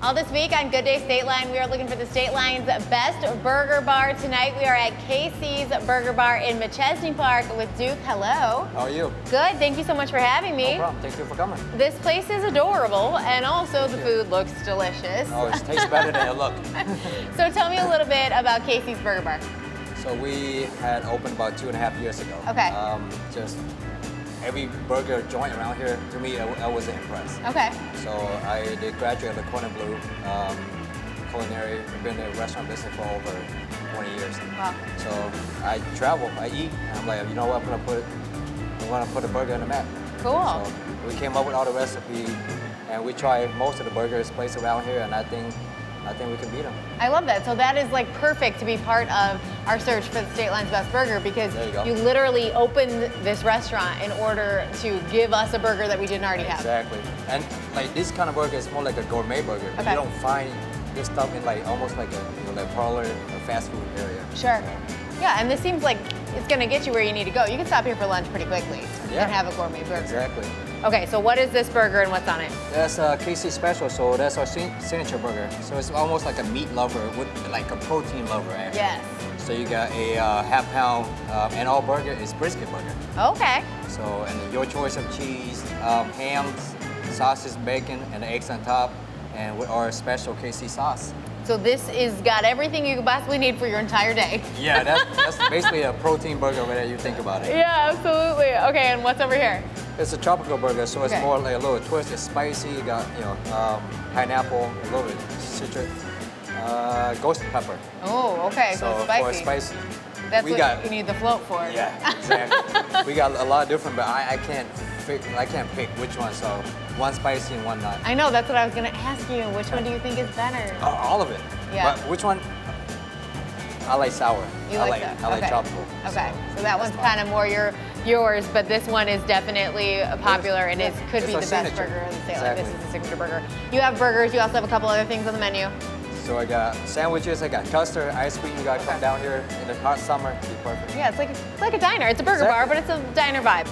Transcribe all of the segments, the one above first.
All this week on Good Day Stateline, we are looking for the Stateline's best burger bar. Tonight we are at KCs Burger Bar in Machesney Park with Duke. Hello. How are you? Good, thank you so much for having me. No problem, thank you for coming. This place is adorable, and also the food looks delicious. Oh, it tastes better than it looks. So tell me a little bit about KC's Burger Bar. So we had opened about 2.5 years ago. Okay. Just every burger joint around here, to me, I wasn't impressed. Okay. So I did graduate at Corner Blue, culinary. I've been in the restaurant business for over 20 years. Wow. So I travel, I eat, and I'm like, you know what, I'm gonna put a burger in the map. Cool. So we came up with all the recipe, and we tried most of the burgers placed around here, and I think we can beat them. I love that. So that is like perfect to be part of our search for the Stateline's best burger, because you literally opened this restaurant in order to give us a burger that we didn't already have. Exactly. And like this kind of burger is more like a gourmet burger. Okay. You don't find this stuff in like almost like a like parlor or fast food area. Sure. So. Yeah, and this seems like it's going to get you where you need to go. You can stop here for lunch pretty quickly and have a gourmet burger. Exactly. Okay, so what is this burger and what's on it? That's a KC special, so that's our signature burger. So it's almost like a meat lover with like a protein lover actually. Yes. So you got a half pound, and all burger is brisket burger. Okay. So, and your choice of cheese, ham, sausage, bacon, and the eggs on top, and with our special KC sauce. So this is got everything you could possibly need for your entire day. Yeah, that's basically a protein burger when you think about it. Yeah, absolutely. Okay, and what's over here? It's a tropical burger, so it's more like a little twist. It's spicy. You got pineapple, a little bit citric, ghost pepper. Oh, okay. So it's spicy. For spicy, that's what you need the float for. Yeah, exactly. We got a lot of different, but I can't pick which one. So one spicy and one not. I know. That's what I was gonna ask you. Which one do you think is better? All of it. Yeah. But which one? I like sour. I like tropical. Okay, so that one's kind of more yours, but this one is definitely popular and could be the best burger in the state. Exactly. This is the signature burger. You have burgers. You also have a couple other things on the menu. So I got sandwiches. I got custard, ice cream. You got to come down here in the hot summer. It'd be perfect. Yeah, it's like a diner. It's a burger bar, but it's a diner vibe.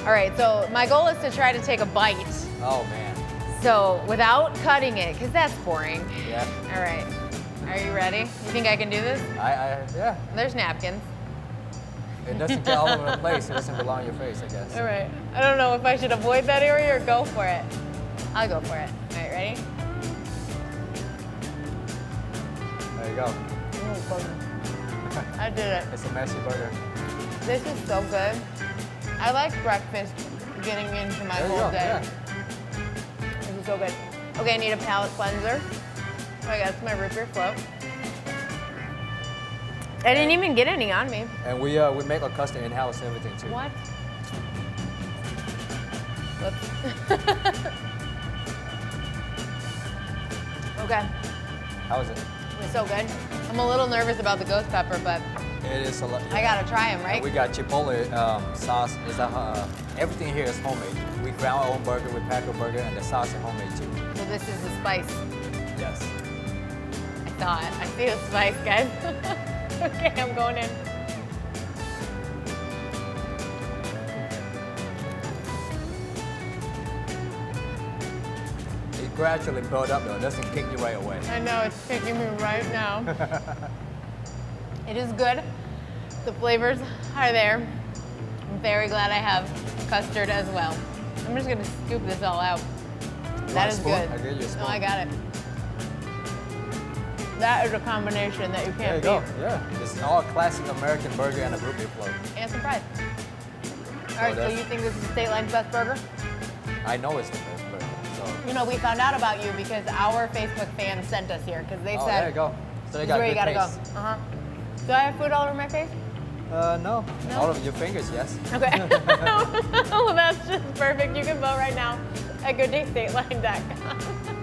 All right, so my goal is to try to take a bite. Oh man. So without cutting it, because that's boring. Yeah. All right. Are you ready? You think I can do this? Yeah. There's napkins. It doesn't get all over the place. It doesn't belong on your face, I guess. All right. I don't know if I should avoid that area or go for it. I'll go for it. All right, ready? There you go. I did it. It's a messy burger. This is so good. I like breakfast getting into my whole day. Yeah. This is so good. Okay, I need a palate cleanser. I got my root beer float. I didn't even get any on me. And we make our custard in-house and everything too. What? Whoops. Okay. How is it? It's so good. I'm a little nervous about the ghost pepper, but it is a lot. Yeah. I gotta try them, right? And we got chipotle sauce. Everything here is homemade. We ground our own burger with Paco burger, and the sauce is homemade too. So this is the spice. Yes. I thought. I see the spice, guys. Okay, I'm going in. It gradually builds up though. It doesn't kick you right away. I know, it's kicking me right now. It is good. The flavors are there. I'm very glad I have custard as well. I'm just gonna scoop this all out. That is good. I gave you a spoon. No, I got it. That is a combination that you can't beat. There you go. Yeah. It's all classic American burger and a root beer float. And some fries. All right, so you think this is Stateline's best burger? I know it's the best burger. So. You know, we found out about you because our Facebook fans sent us here because they said, there you go. So they got where you gotta taste. go. Do I have food all over my face? No. All of your fingers, yes. Okay. Well, that's just perfect. You can vote right now at gooddaystateline.com.